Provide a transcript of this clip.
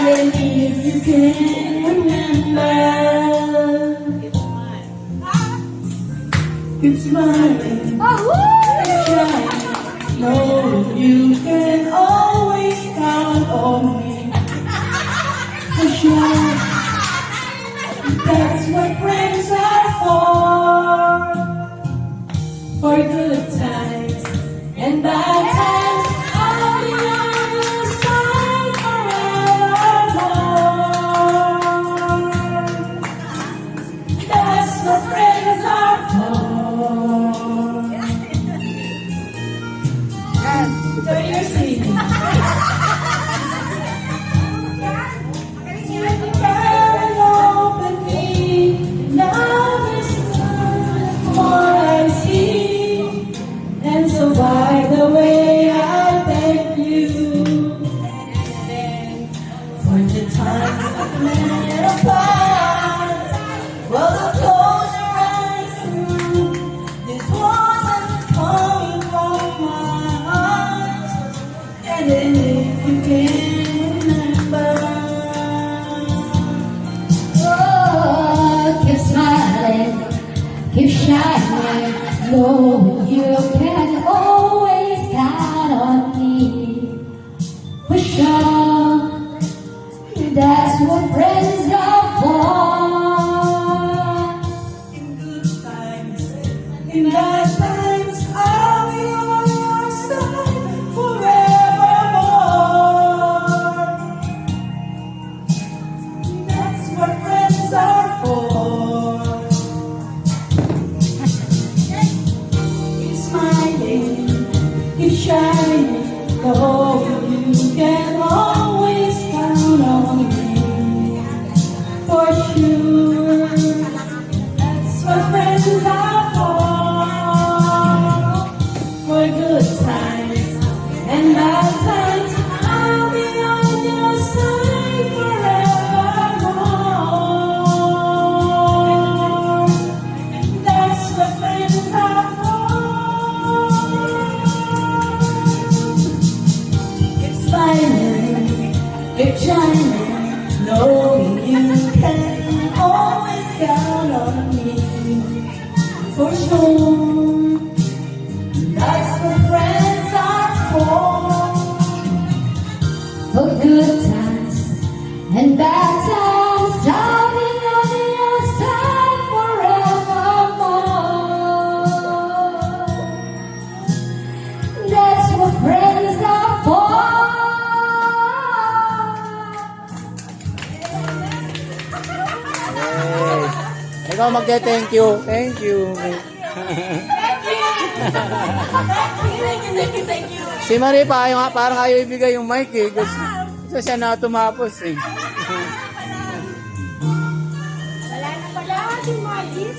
And if you can remember, keep smiling, shine. No, you can always count on me. For sure, that's what friends are for good times and bad times. I'll be on your side forevermore. That's what friends are for. So you're singing. By the way, I thank you for the times I've been apart. Well, the close your eyes through, this wasn't coming from my heart. And then if you can remember, Oh, keep smiling, keep shining. No, you can always count on me. For sure, that's what friends are for. in good times, in bad times, I'll be on your side forevermore. That's what friends are for. Keep smiling, keep shining. Oh, you can always count on me. For sure, that's what friends are for good times and bad times. I'll be on your side forevermore. That's what friends are for. Keep smiling, keep shining, knowing you can always count on me. For sure, that's what friends are For good times and bad times, I'll be on your side forevermore. That's what friends are for. Ikaw magte-thank you. Thank you. Si Marie pa, parang ayaw ibigay yung mic eh. Gusto siya na tumapos eh. Wala na pala si Maggie.